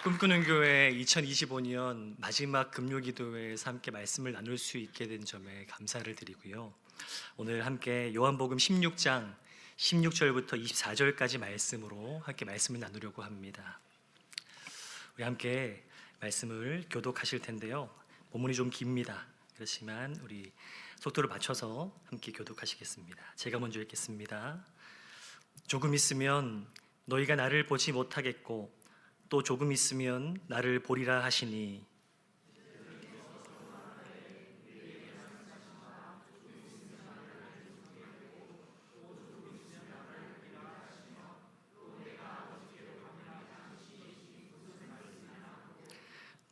꿈꾸는 교회 2025년 마지막 금요기도회에서 함께 말씀을 나눌 수 있게 된 점에 감사를 드리고요. 오늘 함께 요한복음 16장 16절부터 24절까지 말씀으로 함께 말씀을 나누려고 합니다. 우리 함께 말씀을 교독하실 텐데요. 본문이 좀 깁니다. 그렇지만 우리 속도를 맞춰서 함께 교독하시겠습니다. 제가 먼저 읽겠습니다. 조금 있으면 너희가 나를 보지 못하겠고 또 조금 있으면 나를 보리라 하시니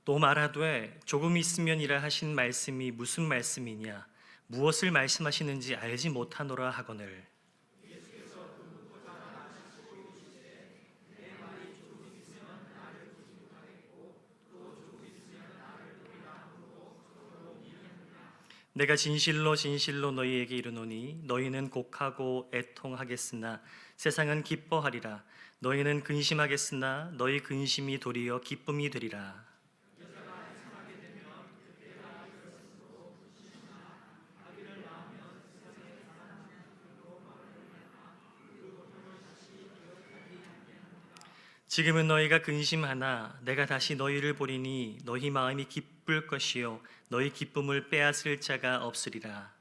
또 말하되 조금 있으면이라 하신 말씀이 무슨 말씀이냐 무엇을 말씀하시는지 알지 못하노라 하거늘 내가 진실로 진실로 너희에게 이르노니 너희는 곡하고 애통하겠으나 세상은 기뻐하리라. 너희는 근심하겠으나 너희 근심이 도리어 기쁨이 되리라. 지금은 너희가 근심하나 내가 다시 너희를 보리니 너희 마음이 기쁠 것이요 너희 기쁨을 빼앗을 자가 없으리라.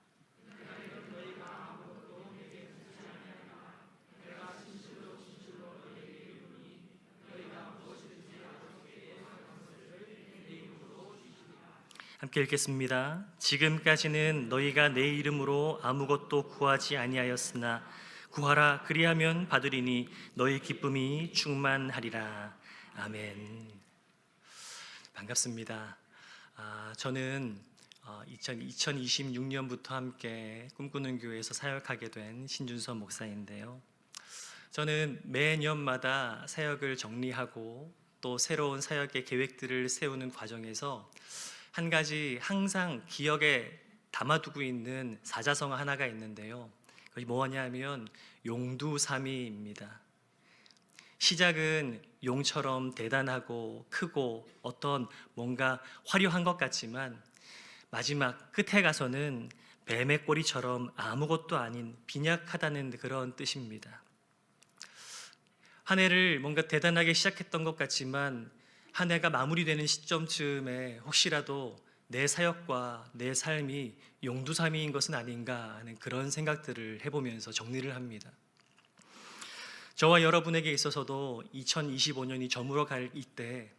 함께 읽겠습니다. 지금까지는 너희가 내 이름으로 아무것도 구하지 아니하였으나 구하라 그리하면 받으리니 너희 기쁨이 충만하리라. 아멘. 반갑습니다. 저는 2026년부터 함께 꿈꾸는 교회에서 사역하게 된 신준선 목사인데요. 저는 매년마다 사역을 정리하고 또 새로운 사역의 계획들을 세우는 과정에서 한 가지 항상 기억에 담아두고 있는 사자성어 하나가 있는데요. 그것이 뭐냐면 용두사미입니다. 시작은 용처럼 대단하고 크고 어떤 뭔가 화려한 것 같지만 마지막 끝에 가서는 뱀의 꼬리처럼 아무것도 아닌 빈약하다는 그런 뜻입니다. 한 해를 뭔가 대단하게 시작했던 것 같지만 한 해가 마무리되는 시점쯤에 혹시라도 내 사역과 내 삶이 용두사미인 것은 아닌가 하는 그런 생각들을 해보면서 정리를 합니다. 저와 여러분에게 있어서도 2025년이 저물어 갈 이때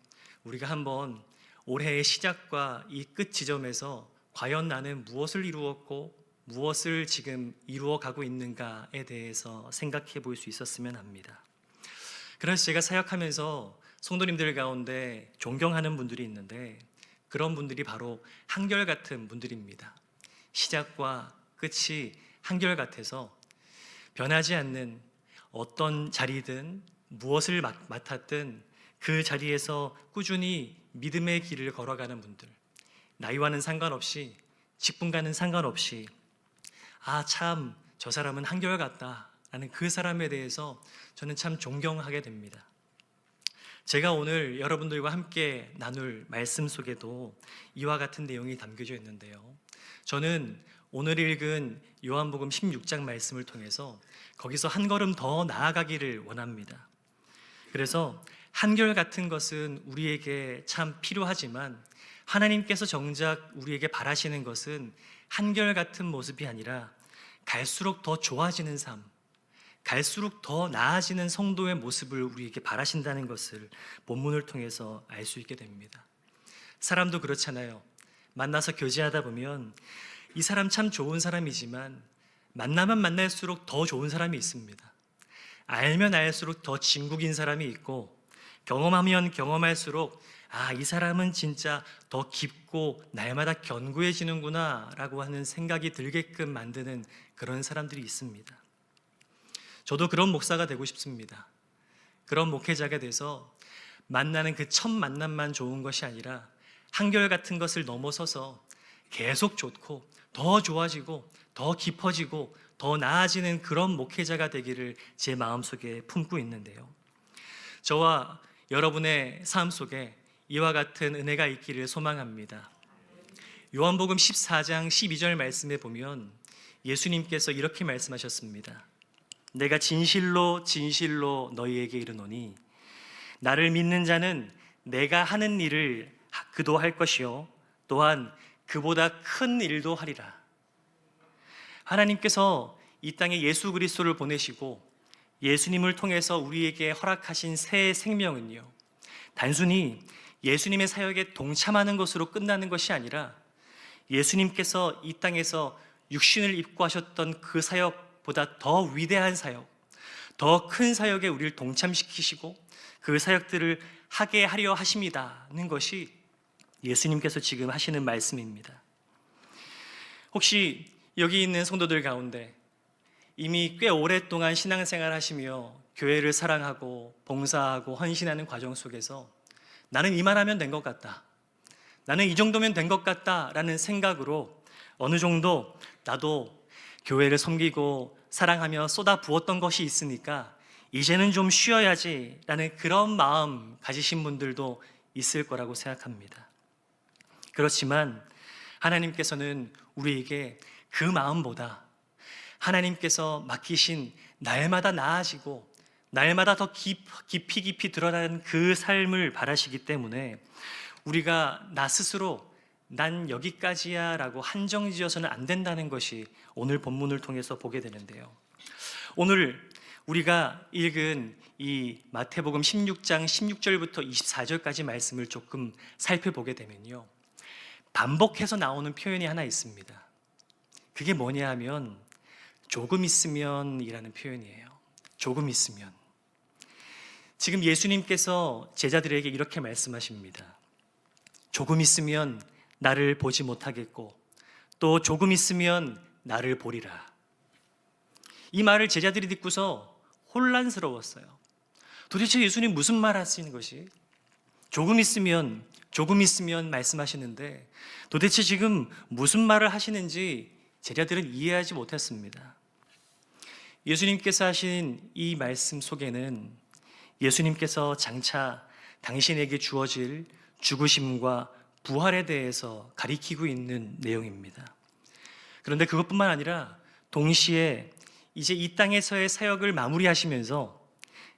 우리가 한번 올해의 시작과 이 끝 지점에서 과연 나는 무엇을 이루었고 무엇을 지금 이루어가고 있는가에 대해서 생각해 볼 수 있었으면 합니다. 그래서 제가 사역하면서 성도님들 가운데 존경하는 분들이 있는데 그런 분들이 바로 한결같은 분들입니다. 시작과 끝이 한결같아서 변하지 않는 어떤 자리든 무엇을 맡았든 그 자리에서 꾸준히 믿음의 길을 걸어가는 분들, 나이와는 상관없이 직분과는 상관없이 참 저 사람은 한결같다라는 그 사람에 대해서 저는 참 존경하게 됩니다. 제가 오늘 여러분들과 함께 나눌 말씀 속에도 이와 같은 내용이 담겨져 있는데요. 저는 오늘 읽은 요한복음 16장 말씀을 통해서 거기서 한 걸음 더 나아가기를 원합니다. 그래서 한결같은 것은 우리에게 참 필요하지만 하나님께서 정작 우리에게 바라시는 것은 한결같은 모습이 아니라 갈수록 더 좋아지는 삶, 갈수록 더 나아지는 성도의 모습을 우리에게 바라신다는 것을 본문을 통해서 알 수 있게 됩니다. 사람도 그렇잖아요. 만나서 교제하다 보면 이 사람 참 좋은 사람이지만 만나면 만날수록 더 좋은 사람이 있습니다. 알면 알수록 더 진국인 사람이 있고 경험하면 경험할수록 이 사람은 진짜 더 깊고 날마다 견고해지는구나 라고 하는 생각이 들게끔 만드는 그런 사람들이 있습니다. 저도 그런 목사가 되고 싶습니다. 그런 목회자가 돼서 만나는 그 첫 만남만 좋은 것이 아니라 한결같은 것을 넘어서서 계속 좋고 더 좋아지고 더 깊어지고 더 나아지는 그런 목회자가 되기를 제 마음속에 품고 있는데요. 저와 여러분의 삶 속에 이와 같은 은혜가 있기를 소망합니다. 요한복음 14장 12절 말씀에 보면 예수님께서 이렇게 말씀하셨습니다. 내가 진실로 진실로 너희에게 이르노니 나를 믿는 자는 내가 하는 일을 그도 할 것이요 또한 그보다 큰 일도 하리라. 하나님께서 이 땅에 예수 그리스도를 보내시고 예수님을 통해서 우리에게 허락하신 새 생명은요, 단순히 예수님의 사역에 동참하는 것으로 끝나는 것이 아니라 예수님께서 이 땅에서 육신을 입고 하셨던 그 사역보다 더 위대한 사역, 더 큰 사역에 우리를 동참시키시고 그 사역들을 하게 하려 하심이라는 것이 예수님께서 지금 하시는 말씀입니다. 혹시 여기 있는 성도들 가운데 이미 꽤 오랫동안 신앙생활 하시며 교회를 사랑하고 봉사하고 헌신하는 과정 속에서 나는 이만하면 된 것 같다, 나는 이 정도면 된 것 같다라는 생각으로 어느 정도 나도 교회를 섬기고 사랑하며 쏟아 부었던 것이 있으니까 이제는 좀 쉬어야지 라는 그런 마음 가지신 분들도 있을 거라고 생각합니다. 그렇지만 하나님께서는 우리에게 그 마음보다 하나님께서 맡기신 날마다 나아지고 날마다 더 깊이 드러나는 그 삶을 바라시기 때문에 우리가 나 스스로 난 여기까지야 라고 한정지어서는 안 된다는 것이 오늘 본문을 통해서 보게 되는데요, 오늘 우리가 읽은 이 마태복음 16장 16절부터 24절까지 말씀을 조금 살펴보게 되면요, 반복해서 나오는 표현이 하나 있습니다. 그게 뭐냐 하면 조금 있으면 이라는 표현이에요. 조금 있으면. 지금 예수님께서 제자들에게 이렇게 말씀하십니다. 조금 있으면 나를 보지 못하겠고 또 조금 있으면 나를 보리라. 이 말을 제자들이 듣고서 혼란스러웠어요. 도대체 예수님 무슨 말 하시는 것이? 조금 있으면 말씀하시는데 도대체 지금 무슨 말을 하시는지 제자들은 이해하지 못했습니다. 예수님께서 하신 이 말씀 속에는 예수님께서 장차 당신에게 주어질 죽으심과 부활에 대해서 가리키고 있는 내용입니다. 그런데 그것뿐만 아니라 동시에 이제 이 땅에서의 사역을 마무리하시면서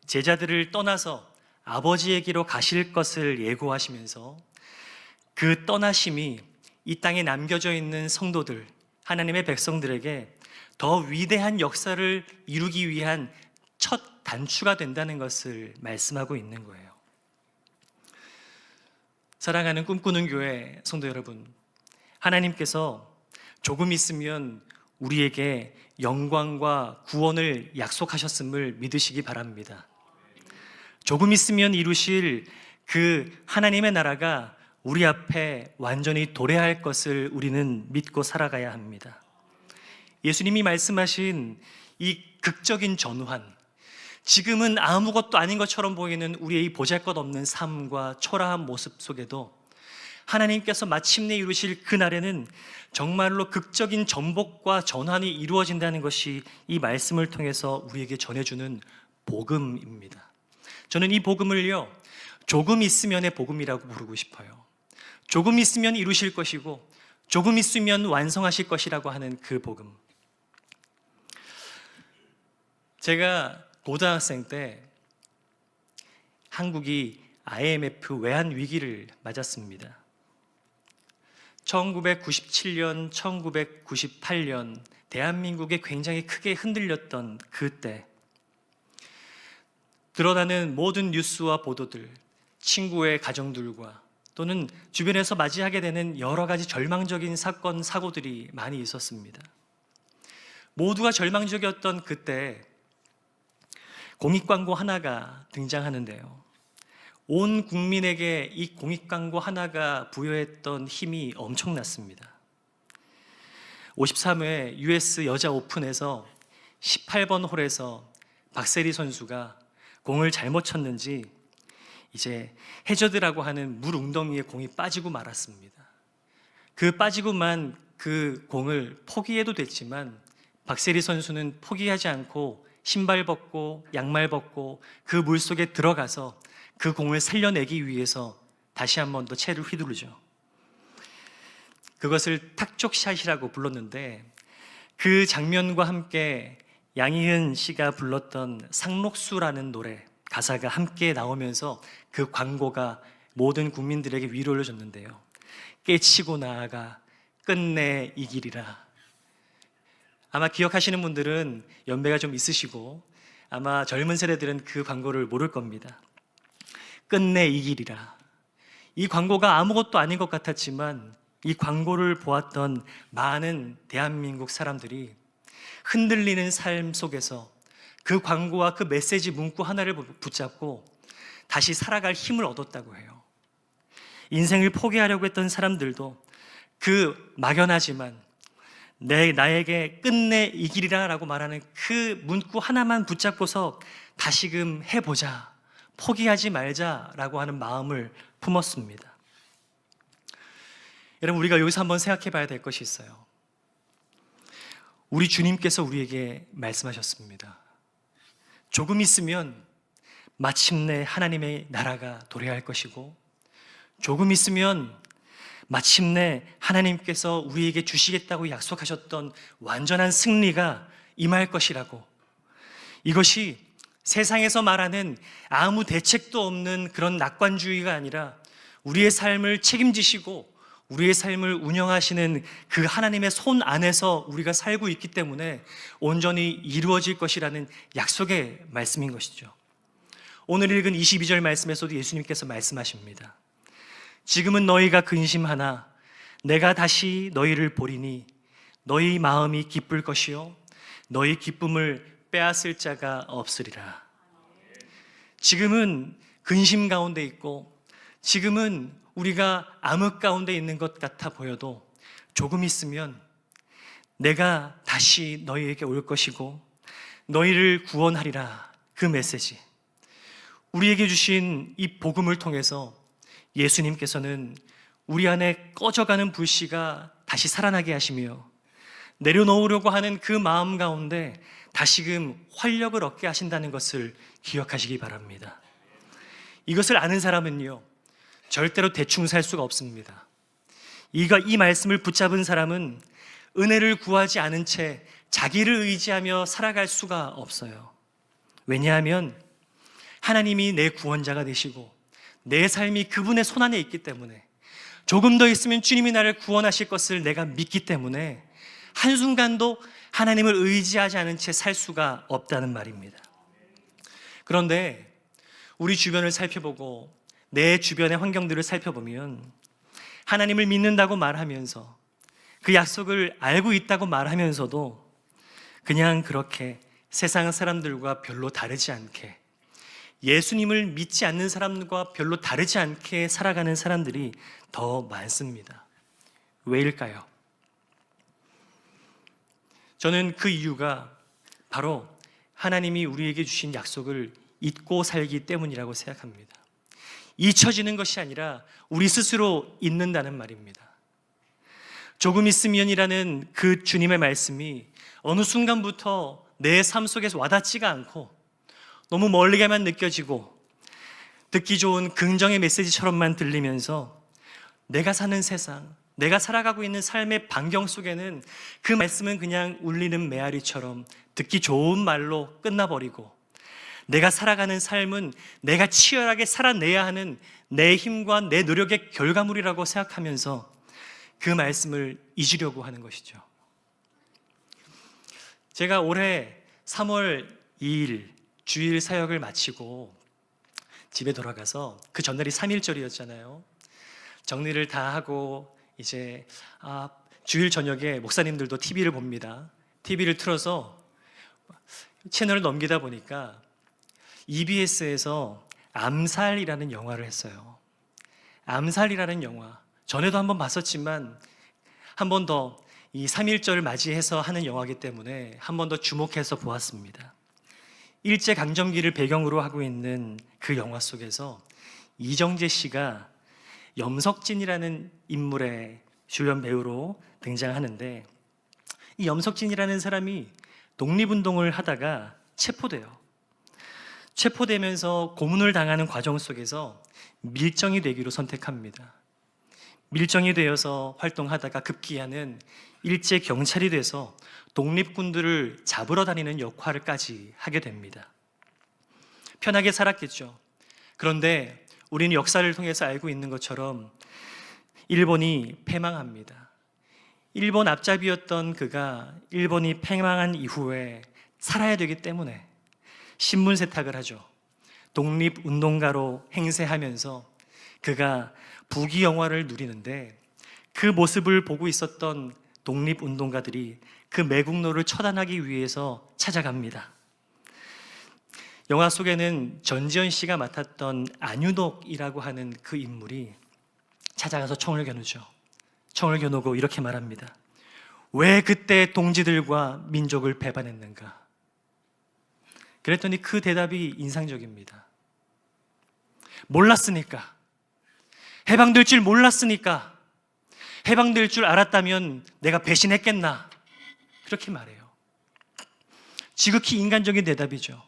제자들을 떠나서 아버지에게로 가실 것을 예고하시면서 그 떠나심이 이 땅에 남겨져 있는 성도들, 하나님의 백성들에게 더 위대한 역사를 이루기 위한 첫 단추가 된다는 것을 말씀하고 있는 거예요. 사랑하는 꿈꾸는 교회 성도 여러분, 하나님께서 조금 있으면 우리에게 영광과 구원을 약속하셨음을 믿으시기 바랍니다. 조금 있으면 이루실 그 하나님의 나라가 우리 앞에 완전히 도래할 것을 우리는 믿고 살아가야 합니다. 예수님이 말씀하신 이 극적인 전환, 지금은 아무것도 아닌 것처럼 보이는 우리의 보잘것없는 삶과 초라한 모습 속에도 하나님께서 마침내 이루실 그날에는 정말로 극적인 전복과 전환이 이루어진다는 것이 이 말씀을 통해서 우리에게 전해주는 복음입니다. 저는 이 복음을요, 조금 있으면의 복음이라고 부르고 싶어요. 조금 있으면 이루실 것이고 조금 있으면 완성하실 것이라고 하는 그 복음. 제가 고등학생 때 한국이 IMF 외환 위기를 맞았습니다. 1997년, 1998년 대한민국에 굉장히 크게 흔들렸던 그때 드러나는 모든 뉴스와 보도들, 친구의 가정들과 또는 주변에서 맞이하게 되는 여러 가지 절망적인 사건, 사고들이 많이 있었습니다. 모두가 절망적이었던 그때 공익광고 하나가 등장하는데요, 온 국민에게 이 공익광고 하나가 부여했던 힘이 엄청났습니다. 53회 US 여자 오픈에서 18번 홀에서 박세리 선수가 공을 잘못 쳤는지 이제 해저드라고 하는 물 웅덩이에 공이 빠지고 말았습니다. 그 빠지고만 그 공을 포기해도 됐지만 박세리 선수는 포기하지 않고 신발 벗고 양말 벗고 그 물속에 들어가서 그 공을 살려내기 위해서 다시 한 번 더 채를 휘두르죠. 그것을 탁족샷이라고 불렀는데, 그 장면과 함께 양희은 씨가 불렀던 상록수라는 노래 가사가 함께 나오면서 그 광고가 모든 국민들에게 위로를 줬는데요. 깨치고 나아가 끝내 이기리라. 아마 기억하시는 분들은 연배가 좀 있으시고 아마 젊은 세대들은 그 광고를 모를 겁니다. 끝내 이기리라. 이 광고가 아무것도 아닌 것 같았지만 이 광고를 보았던 많은 대한민국 사람들이 흔들리는 삶 속에서 그 광고와 그 메시지 문구 하나를 붙잡고 다시 살아갈 힘을 얻었다고 해요. 인생을 포기하려고 했던 사람들도 그 막연하지만 나에게 끝내 이기리라 라고 말하는 그 문구 하나만 붙잡고서 다시금 해보자, 포기하지 말자라고 하는 마음을 품었습니다. 여러분, 우리가 여기서 한번 생각해 봐야 될 것이 있어요. 우리 주님께서 우리에게 말씀하셨습니다. 조금 있으면 마침내 하나님의 나라가 도래할 것이고, 조금 있으면 마침내 하나님께서 우리에게 주시겠다고 약속하셨던 완전한 승리가 임할 것이라고, 이것이 세상에서 말하는 아무 대책도 없는 그런 낙관주의가 아니라 우리의 삶을 책임지시고 우리의 삶을 운영하시는 그 하나님의 손 안에서 우리가 살고 있기 때문에 온전히 이루어질 것이라는 약속의 말씀인 것이죠. 오늘 읽은 22절 말씀에서도 예수님께서 말씀하십니다. 지금은 너희가 근심하나 내가 다시 너희를 보리니 너희 마음이 기쁠 것이요 너희 기쁨을 빼앗을 자가 없으리라. 지금은 근심 가운데 있고 지금은 우리가 암흑 가운데 있는 것 같아 보여도 조금 있으면 내가 다시 너희에게 올 것이고 너희를 구원하리라. 그 메시지, 우리에게 주신 이 복음을 통해서 예수님께서는 우리 안에 꺼져가는 불씨가 다시 살아나게 하시며 내려놓으려고 하는 그 마음 가운데 다시금 활력을 얻게 하신다는 것을 기억하시기 바랍니다. 이것을 아는 사람은요, 절대로 대충 살 수가 없습니다. 이 말씀을 붙잡은 사람은 은혜를 구하지 않은 채 자기를 의지하며 살아갈 수가 없어요. 왜냐하면 하나님이 내 구원자가 되시고 내 삶이 그분의 손안에 있기 때문에, 조금 더 있으면 주님이 나를 구원하실 것을 내가 믿기 때문에 한순간도 하나님을 의지하지 않은 채 살 수가 없다는 말입니다. 그런데 우리 주변을 살펴보고 내 주변의 환경들을 살펴보면 하나님을 믿는다고 말하면서 그 약속을 알고 있다고 말하면서도 그냥 그렇게 세상 사람들과 별로 다르지 않게, 예수님을 믿지 않는 사람과 별로 다르지 않게 살아가는 사람들이 더 많습니다. 왜일까요? 저는 그 이유가 바로 하나님이 우리에게 주신 약속을 잊고 살기 때문이라고 생각합니다. 잊혀지는 것이 아니라 우리 스스로 잊는다는 말입니다. 조금 있으면이라는 그 주님의 말씀이 어느 순간부터 내 삶 속에서 와닿지가 않고 너무 멀리게만 느껴지고 듣기 좋은 긍정의 메시지처럼만 들리면서 내가 사는 세상, 내가 살아가고 있는 삶의 반경 속에는 그 말씀은 그냥 울리는 메아리처럼 듣기 좋은 말로 끝나버리고, 내가 살아가는 삶은 내가 치열하게 살아내야 하는 내 힘과 내 노력의 결과물이라고 생각하면서 그 말씀을 잊으려고 하는 것이죠. 제가 올해 3월 2일 주일 사역을 마치고 집에 돌아가서, 그 전날이 3.1절이었잖아요. 정리를 다 하고 이제 주일 저녁에 목사님들도 TV를 봅니다. TV를 틀어서 채널을 넘기다 보니까 EBS에서 암살이라는 영화를 했어요. 암살이라는 영화, 전에도 한번 봤었지만 한 번 더 이 3.1절을 맞이해서 하는 영화이기 때문에 한 번 더 주목해서 보았습니다. 일제강점기를 배경으로 하고 있는 그 영화 속에서 이정재 씨가 염석진이라는 인물의 주연 배우로 등장하는데, 이 염석진이라는 사람이 독립운동을 하다가 체포돼요. 체포되면서 고문을 당하는 과정 속에서 밀정이 되기로 선택합니다. 밀정이 되어서 활동하다가 급기야는 일제 경찰이 돼서 독립군들을 잡으러 다니는 역할까지 하게 됩니다. 편하게 살았겠죠. 그런데 우리는 역사를 통해서 알고 있는 것처럼 일본이 패망합니다. 일본 앞잡이였던 그가 일본이 패망한 이후에 살아야 되기 때문에 신문 세탁을 하죠. 독립운동가로 행세하면서 그가 부귀영화를 누리는데 그 모습을 보고 있었던 독립운동가들이 그 매국노를 처단하기 위해서 찾아갑니다. 영화 속에는 전지현 씨가 맡았던 안윤옥이라고 하는 그 인물이 찾아가서 총을 겨누죠. 총을 겨누고 이렇게 말합니다. 왜 그때 동지들과 민족을 배반했는가? 그랬더니 그 대답이 인상적입니다. 몰랐으니까. 해방될 줄 몰랐으니까. 해방될 줄 알았다면 내가 배신했겠나? 그렇게 말해요. 지극히 인간적인 대답이죠.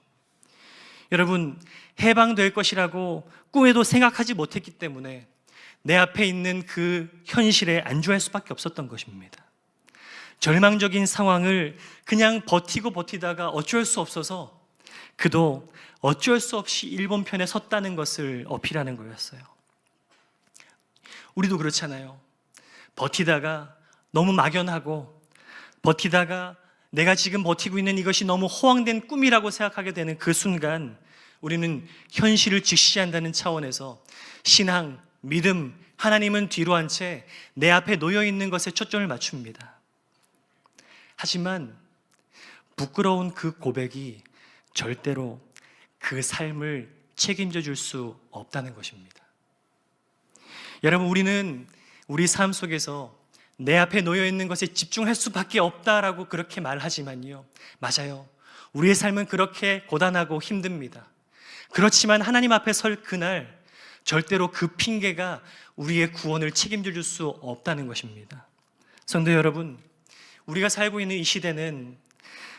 여러분, 해방될 것이라고 꿈에도 생각하지 못했기 때문에 내 앞에 있는 그 현실에 안주할 수밖에 없었던 것입니다. 절망적인 상황을 그냥 버티다가 어쩔 수 없어서 그도 어쩔 수 없이 일본 편에 섰다는 것을 어필하는 거였어요. 우리도 그렇잖아요. 버티다가 너무 막연하고 버티다가 내가 지금 버티고 있는 이것이 너무 허황된 꿈이라고 생각하게 되는 그 순간 우리는 현실을 직시한다는 차원에서 신앙, 믿음, 하나님은 뒤로 한 채 내 앞에 놓여 있는 것에 초점을 맞춥니다. 하지만 부끄러운 그 고백이 절대로 그 삶을 책임져 줄 수 없다는 것입니다. 여러분, 우리는 우리 삶 속에서 내 앞에 놓여 있는 것에 집중할 수밖에 없다라고 그렇게 말하지만요, 맞아요. 우리의 삶은 그렇게 고단하고 힘듭니다. 그렇지만 하나님 앞에 설 그날 절대로 그 핑계가 우리의 구원을 책임져 줄 수 없다는 것입니다. 성도 여러분, 우리가 살고 있는 이 시대는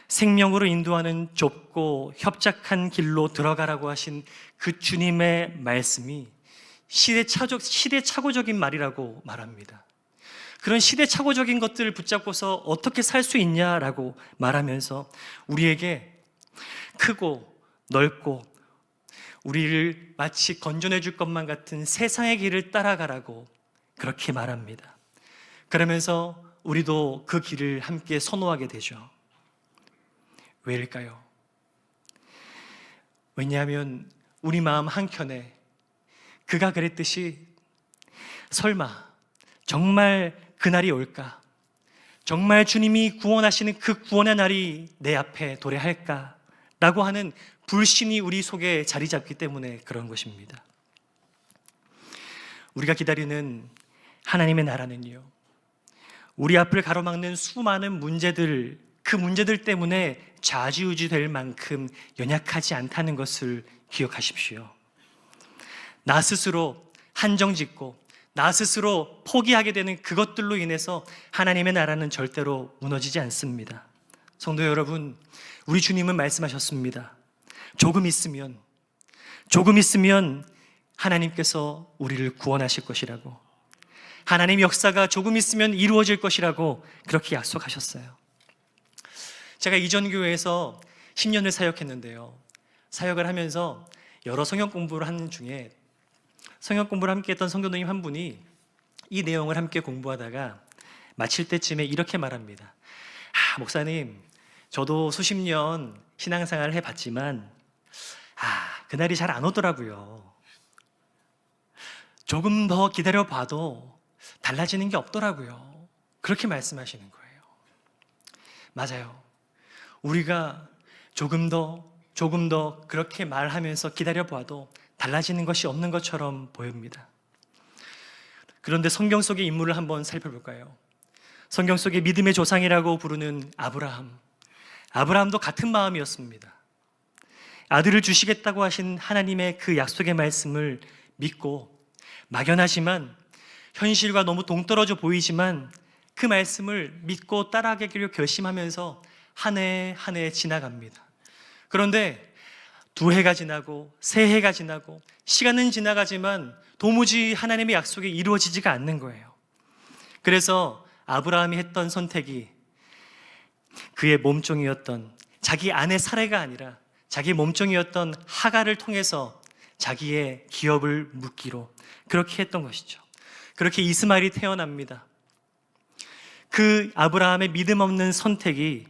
생명으로 인도하는 좁고 협착한 길로 들어가라고 하신 그 주님의 말씀이 시대착오적인 말이라고 말합니다. 그런 시대착오적인 것들을 붙잡고서 어떻게 살 수 있냐라고 말하면서 우리에게 크고 넓고 우리를 마치 건져내 줄 것만 같은 세상의 길을 따라가라고 그렇게 말합니다. 그러면서 우리도 그 길을 함께 선호하게 되죠. 왜일까요? 왜냐하면 우리 마음 한켠에 그가 그랬듯이 설마 정말 그날이 올까? 정말 주님이 구원하시는 그 구원의 날이 내 앞에 도래할까? 라고 하는 불신이 우리 속에 자리 잡기 때문에 그런 것입니다. 우리가 기다리는 하나님의 나라는요, 우리 앞을 가로막는 수많은 문제들, 그 문제들 때문에 좌지우지 될 만큼 연약하지 않다는 것을 기억하십시오. 나 스스로 한정짓고 나 스스로 포기하게 되는 그것들로 인해서 하나님의 나라는 절대로 무너지지 않습니다. 성도 여러분, 우리 주님은 말씀하셨습니다. 조금 있으면 하나님께서 우리를 구원하실 것이라고, 하나님의 역사가 조금 있으면 이루어질 것이라고 그렇게 약속하셨어요. 제가 이전 교회에서 10년을 사역했는데요, 사역을 하면서 여러 성경 공부를 하는 중에 성경 공부를 함께 했던 성도님 한 분이 이 내용을 함께 공부하다가 마칠 때쯤에 이렇게 말합니다. 목사님, 저도 수십 년 신앙생활을 해봤지만 그날이 잘 안 오더라고요. 조금 더 기다려봐도 달라지는 게 없더라고요. 그렇게 말씀하시는 거예요. 맞아요. 우리가 조금 더 그렇게 말하면서 기다려봐도 달라지는 것이 없는 것처럼 보입니다. 그런데 성경 속의 인물을 한번 살펴볼까요? 성경 속의 믿음의 조상이라고 부르는 아브라함도 같은 마음이었습니다. 아들을 주시겠다고 하신 하나님의 그 약속의 말씀을 믿고 막연하지만 현실과 너무 동떨어져 보이지만 그 말씀을 믿고 따라가기로 결심하면서 한 해 한 해 지나갑니다. 그런데 2해가 지나고 3해가 지나고 시간은 지나가지만 도무지 하나님의 약속이 이루어지지가 않는 거예요. 그래서 아브라함이 했던 선택이 그의 몸종이었던 자기 아내 사레가 아니라 자기 몸종이었던 하갈을 통해서 자기의 기업을 묶기로 그렇게 했던 것이죠. 그렇게 이스마엘이 태어납니다. 그 아브라함의 믿음 없는 선택이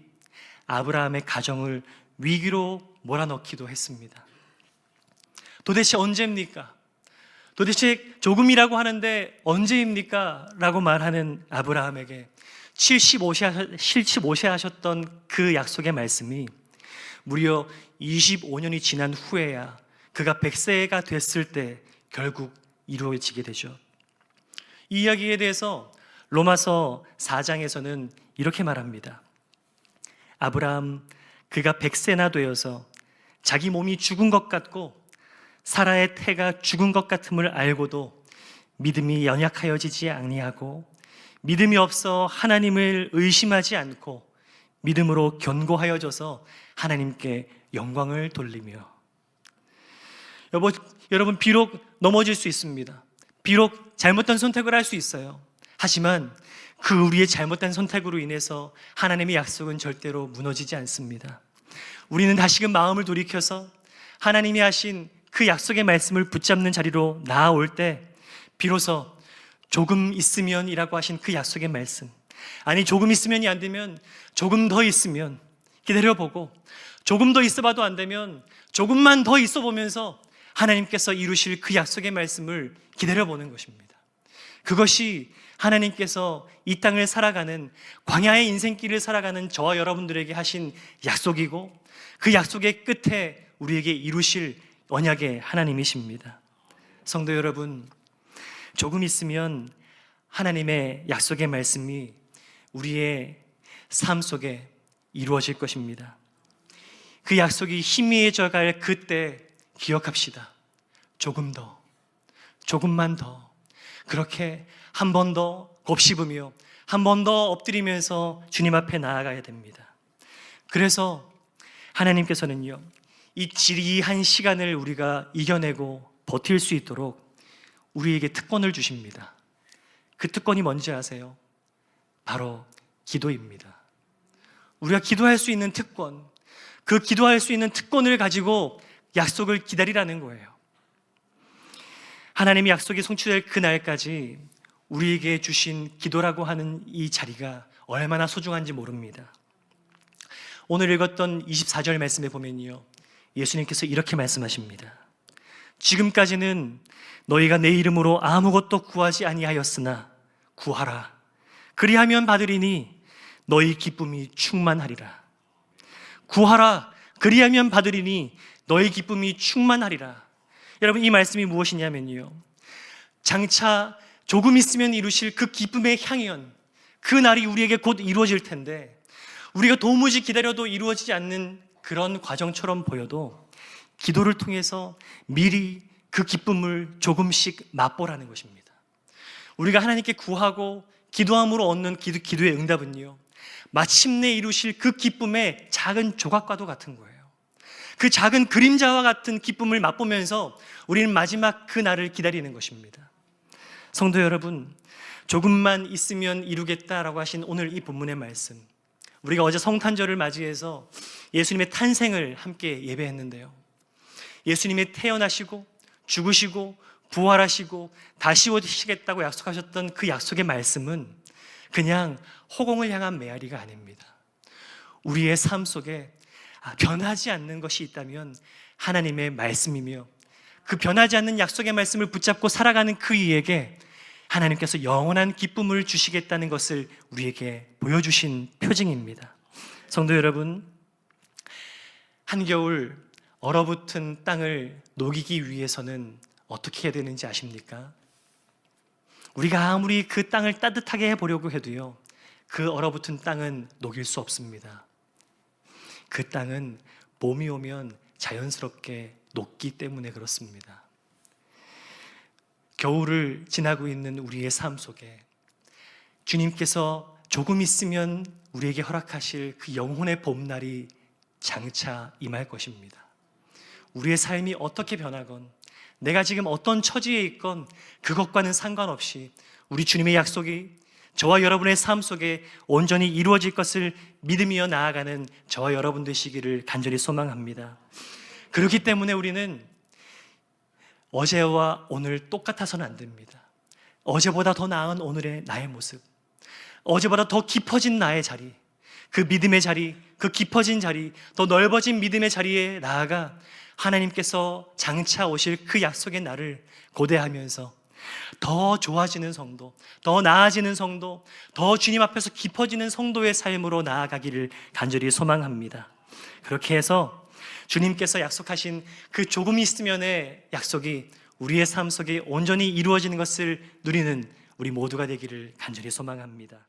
아브라함의 가정을 위기로 몰아넣기도 했습니다. 도대체 언제입니까? 도대체 조금이라고 하는데 언제입니까? 라고 말하는 아브라함에게 75세 하셨던 그 약속의 말씀이 무려 25년이 지난 후에야 그가 100세가 됐을 때 결국 이루어지게 되죠. 이 이야기에 대해서 로마서 4장에서는 이렇게 말합니다. 아브라함 그가 100세나 되어서 자기 몸이 죽은 것 같고 사라의 태가 죽은 것 같음을 알고도 믿음이 연약하여지지 아니하고 믿음이 없어 하나님을 의심하지 않고 믿음으로 견고하여져서 하나님께 영광을 돌리며. 여러분, 비록 넘어질 수 있습니다. 비록 잘못된 선택을 할 수 있어요. 하지만 그 우리의 잘못된 선택으로 인해서 하나님의 약속은 절대로 무너지지 않습니다. 우리는 다시금 마음을 돌이켜서 하나님이 하신 그 약속의 말씀을 붙잡는 자리로 나아올 때 비로소 조금 있으면이라고 하신 그 약속의 말씀, 아니 조금 있으면이 안 되면 조금 더 있으면 기다려보고, 조금 더 있어봐도 안 되면 조금만 더 있어보면서 하나님께서 이루실 그 약속의 말씀을 기다려보는 것입니다. 그것이 하나님께서 이 땅을 살아가는, 광야의 인생길을 살아가는 저와 여러분들에게 하신 약속이고, 그 약속의 끝에 우리에게 이루실 언약의 하나님이십니다. 성도 여러분, 조금 있으면 하나님의 약속의 말씀이 우리의 삶 속에 이루어질 것입니다. 그 약속이 희미해져 갈 그때 기억합시다. 조금 더, 조금만 더, 그렇게 한 번 더 곱씹으며 한 번 더 엎드리면서 주님 앞에 나아가야 됩니다. 그래서 하나님께서는요, 이 지리한 시간을 우리가 이겨내고 버틸 수 있도록 우리에게 특권을 주십니다. 그 특권이 뭔지 아세요? 바로 기도입니다. 우리가 기도할 수 있는 특권, 그 기도할 수 있는 특권을 가지고 약속을 기다리라는 거예요. 하나님의 약속이 성취될 그날까지 우리에게 주신 기도라고 하는 이 자리가 얼마나 소중한지 모릅니다. 오늘 읽었던 24절 말씀에 보면요, 예수님께서 이렇게 말씀하십니다. 지금까지는 너희가 내 이름으로 아무것도 구하지 아니하였으나 구하라. 그리하면 받으리니 너희 기쁨이 충만하리라. 구하라. 그리하면 받으리니 너희 기쁨이 충만하리라. 여러분, 이 말씀이 무엇이냐면요, 장차 조금 있으면 이루실 그 기쁨의 향연, 그 날이 우리에게 곧 이루어질 텐데, 우리가 도무지 기다려도 이루어지지 않는 그런 과정처럼 보여도 기도를 통해서 미리 그 기쁨을 조금씩 맛보라는 것입니다. 우리가 하나님께 구하고 기도함으로 얻는 기도의 응답은요, 마침내 이루실 그 기쁨의 작은 조각과도 같은 거예요. 그 작은 그림자와 같은 기쁨을 맛보면서 우리는 마지막 그 날을 기다리는 것입니다. 성도 여러분, 조금만 있으면 이루겠다라고 하신 오늘 이 본문의 말씀, 우리가 어제 성탄절을 맞이해서 예수님의 탄생을 함께 예배했는데요, 예수님이 태어나시고 죽으시고 부활하시고 다시 오시겠다고 약속하셨던 그 약속의 말씀은 그냥 허공을 향한 메아리가 아닙니다. 우리의 삶 속에 변하지 않는 것이 있다면 하나님의 말씀이며, 그 변하지 않는 약속의 말씀을 붙잡고 살아가는 그 이에게 하나님께서 영원한 기쁨을 주시겠다는 것을 우리에게 보여주신 표징입니다. 성도 여러분, 한겨울 얼어붙은 땅을 녹이기 위해서는 어떻게 해야 되는지 아십니까? 우리가 아무리 그 땅을 따뜻하게 해보려고 해도요, 그 얼어붙은 땅은 녹일 수 없습니다. 그 땅은 봄이 오면 자연스럽게 녹기 때문에 그렇습니다. 겨울을 지나고 있는 우리의 삶 속에 주님께서 조금 있으면 우리에게 허락하실 그 영혼의 봄날이 장차 임할 것입니다. 우리의 삶이 어떻게 변하건, 내가 지금 어떤 처지에 있건 그것과는 상관없이 우리 주님의 약속이 저와 여러분의 삶 속에 온전히 이루어질 것을 믿으며 나아가는 저와 여러분 되시기를 간절히 소망합니다. 그렇기 때문에 우리는 어제와 오늘 똑같아서는 안 됩니다. 어제보다 더 나은 오늘의 나의 모습, 어제보다 더 깊어진 나의 자리, 그 믿음의 자리, 그 깊어진 자리, 더 넓어진 믿음의 자리에 나아가 하나님께서 장차 오실 그 약속의 날을 고대하면서 더 좋아지는 성도, 더 나아지는 성도, 더 주님 앞에서 깊어지는 성도의 삶으로 나아가기를 간절히 소망합니다. 그렇게 해서 주님께서 약속하신 그 조금 있으면의 약속이 우리의 삶 속에 온전히 이루어지는 것을 누리는 우리 모두가 되기를 간절히 소망합니다.